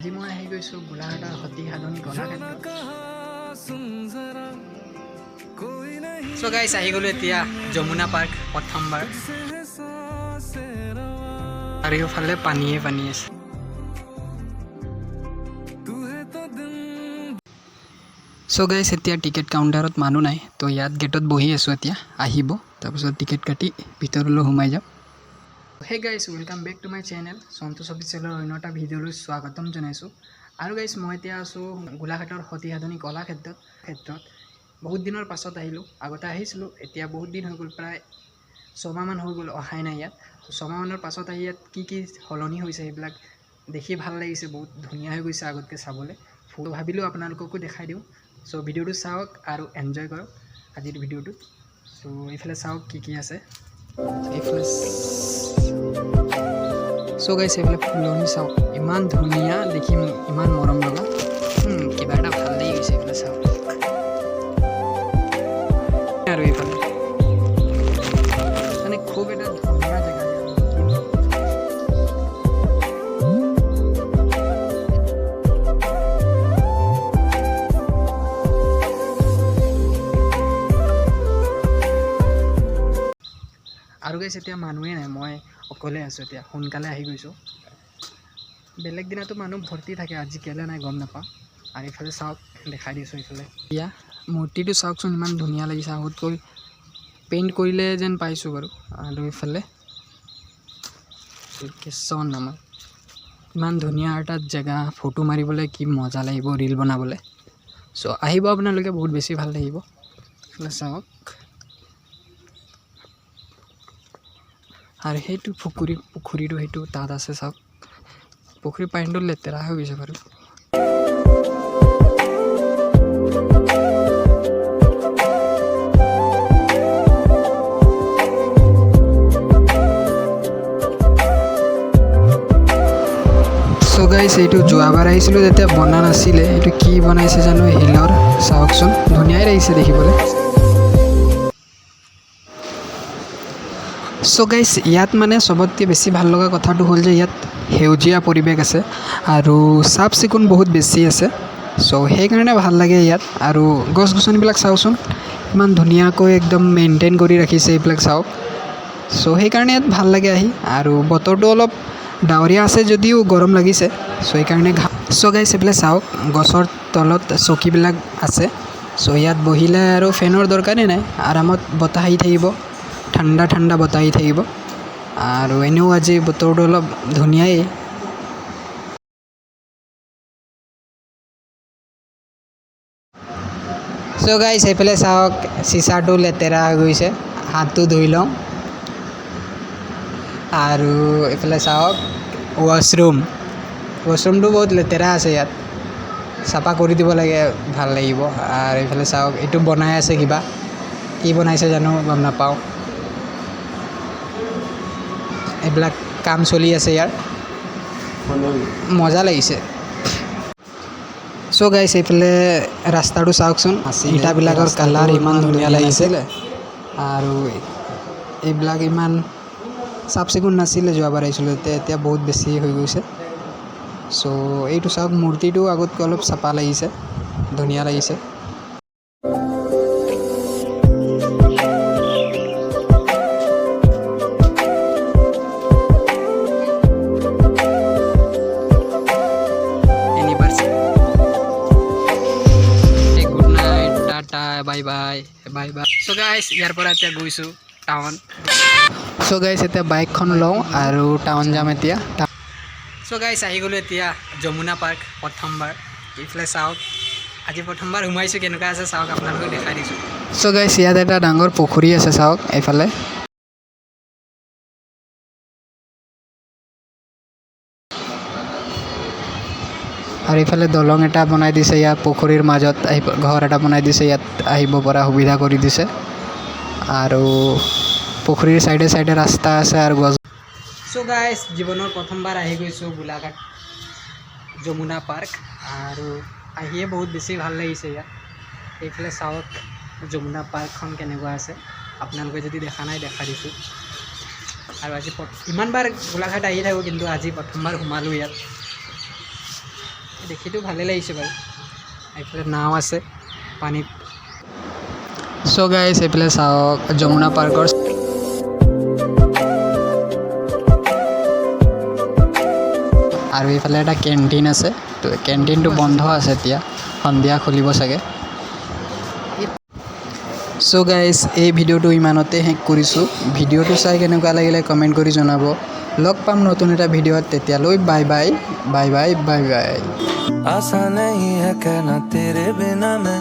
আজি মই আহি গৈছোঁ গোলাঘাটৰ সতী সাধনী কলাক্ষেত্ৰত। চ' গাইছ আহি গ'লোঁ এতিয়া যমুনা পাৰ্ক প্ৰথমবাৰ, চাৰিওফালে পানীয়ে পানী আছে। চ' গাইছ এতিয়া টিকেট কাউণ্টাৰত মানুহ নাই, তো ইয়াত গেটত বহি আছোঁ। এতিয়া আহিব, তাৰপিছত টিকেট কাটি ভিতৰলৈ সোমাই যাম। Hey guys, welcome back to my channel Santosh অফিচিয়েলৰ অন্য এটা ভিডিঅ'লৈ স্বাগতম জনাইছোঁ। আৰু গাইছ মই এতিয়া আছোঁ গোলাঘাটৰ সতী সাধনী কলাক্ষেত্ৰত। বহুত দিনৰ পাছত আহিলোঁ। আগতে আহিছিলোঁ, এতিয়া বহুত দিন হৈ গ'ল, প্ৰায় 6 মাহমান হৈ গ'ল অহাই নাই ইয়াত। 6 মাহমানৰ পাছত আহি ইয়াত কি সলনি হৈছে সেইবিলাক দেখি ভাল লাগিছে, বহুত ধুনীয়া হৈ গৈছে আগতকৈ চাবলৈ। ভাবিলোঁ আপোনালোককো দেখাই দিওঁ। চ' ভিডিঅ'টো চাওক আৰু এনজয় কৰক আজিৰ ভিডিঅ'টো। চ' এইফালে চাওক কি আছে এইফালে। চ' গাইছ এইফালে ফুলনি চাওক, ইমান ধুনীয়া দেখি, ইমান মৰম লগা, কিবা এটা ভাল লাগি গৈছে এইফালে চাওক। আৰু এইফালে মানে খুব এটা ধুনীয়া জেগা। আৰু গাইছ এতিয়া মানুহে নাই, মই অকলে আছোঁ। এতিয়া সোনকালে আহি গৈছোঁ। বেলেগ দিনাতো মানুহ ভৰ্তি থাকে, আজি কেলৈ নাই গম নাপাওঁ। আৰু এইফালে চাওক, দেখাই দিছোঁ এইফালে। এতিয়া মূৰ্তিটো চাওকচোন, ইমান ধুনীয়া লাগিছে, আগতকৈ পেইণ্ট কৰিলে যেন পাইছোঁ বাৰু। আৰু এইফালে কেশৱ নামা, ইমান ধুনীয়া এটা জেগা, ফটো মাৰিবলৈ কি মজা লাগিব, ৰীল বনাবলৈ। চ' আহিব আপোনালোকে, বহুত বেছি ভাল লাগিব। এইফালে চাওক, আৰু সেইটো পুখুৰীটো সেইটো তাত আছে চাওক। পুখুৰীৰ পানীটো লেতেৰা হৈ গৈছে বাৰু। চ' গাইছ এইটো যোৱাবাৰ আহিছিলোঁ যেতিয়া বনা নাছিলে, এইটো কি বনাইছে জানো, শিলৰ। চাওকচোন, ধুনীয়াই লাগিছে দেখিবলৈ। চ' গাইছ ইয়াত মানে চবতকৈ বেছি ভাল লগা কথাটো হ'ল যে ইয়াত সেউজীয়া পৰিৱেশ আছে আৰু চাফ চিকুণ বহুত বেছি আছে। চ' সেইকাৰণে ভাল লাগে ইয়াত। আৰু গছ গছনিবিলাক চাওকচোন, ইমান ধুনীয়াকৈ একদম মেইনটেইন কৰি ৰাখিছে, এইবিলাক চাওক। চ' সেইকাৰণে ইয়াত ভাল লাগে আহি। আৰু বতৰটো অলপ ডাৱৰীয়া আছে যদিও গৰম লাগিছে, চ' সেইকাৰণে চ' গাইছ এইফালে চাওক, গছৰ তলত চকীবিলাক আছে। চ' ইয়াত বহিলে আৰু ফেনৰ দৰকাৰেই নাই, আৰামত বতাহ আহি থাকিব, ঠাণ্ডা ঠাণ্ডা বতাহ আহি থাকিব। আৰু এনেও আজি বতৰটো অলপ ধুনীয়াই। চ' গাইছ এইফালে চাওক, চিচাটো লেতেৰা হৈ গৈছে, হাতটো ধুই লওঁ। আৰু এইফালে চাওক, ৱাছৰুমটো বহুত লেতেৰা আছে, ইয়াত চাফা কৰি দিব লাগে, ভাল লাগিব। আৰু এইফালে চাওক, এইটো বনাই আছে কিবা, কি বনাইছে জানো গম নাপাওঁ। এইবিলাক কাম চলি আছে ইয়াৰ, মজা লাগিছে। চ' গাইছ এইফালে ৰাস্তাটো চাওকচোন, ইটাবিলাকৰ কালাৰ ইমান ধুনীয়া লাগিছে। আৰু এইবিলাক ইমান চাফ চিকুণ নাছিলে যোৱাবাৰ আহিছিলোঁ, এতিয়া বহুত বেছি হৈ গৈছে। চ' এইটো চাওক, মূৰ্তিটো আগতকৈ অলপ চাফা লাগিছে, ধুনীয়া লাগিছে। Bye bye bye bye. চ' গাইছ ইয়াৰ পৰা এতিয়া গৈছোঁ টাউন। চ' গাইছ এতিয়া বাইকখন লওঁ আৰু টাউন যাম এতিয়া। চ' গাইছ আহি গ'লোঁ এতিয়া যমুনা পাৰ্ক প্ৰথমবাৰ। এইফালে চাওক, আজি প্ৰথমবাৰ সোমাইছোঁ, কেনেকুৱা আছে চাওক, আপোনালোকক দেখাই দিছোঁ। চ' গাইছ ইয়াত এটা ডাঙৰ পুখুৰী আছে চাওক এইফালে। আৰু এইফালে দলং এটা বনাই দিছে, ইয়াত পুখুৰীৰ মাজত ঘৰ এটা বনাই দিছে, ইয়াত আহিব পৰা সুবিধা কৰি দিছে। আৰু পুখুৰীৰ চাইডে চাইডে ৰাস্তা আছে আৰু গছ। চ' গাইছ জীৱনৰ প্ৰথমবাৰ আহি গৈছোঁ গোলাঘাট যমুনা পাৰ্ক, আৰু আহিয়ে বহুত বেছি ভাল লাগিছে ইয়াত। এইফালে চাওক যমুনা পাৰ্কখন কেনেকুৱা আছে, আপোনালোকে যদি দেখা নাই দেখাই দিছোঁ। আৰু আজি ইমানবাৰ গোলাঘাট আহি থাকোঁ, কিন্তু আজি প্ৰথমবাৰ সোমালোঁ ইয়াত। দেখিতো ভালেই লাগিছে বাৰু এইফালে নাও আছে পানীত চ' গাইছ এইফালে চাওক যমুনা পাৰ্কৰ আৰু এইফালে এটা কেণ্টিন আছে তো কেণ্টিনটো বন্ধ আছে এতিয়া সন্ধিয়া খুলিব চাগে চ' গাইছ এই ভিডিঅ'টো ইমানতে শেষ কৰিছোঁ ভিডিঅ'টো চাই কেনেকুৱা লাগিলে কমেণ্ট কৰি জনাব লগ পাম নতুন এটা ভিডিঅ'ত তেতিয়ালৈ bye bye bye bye bye bye आसान नहीं है कहना तेरे बिना मैं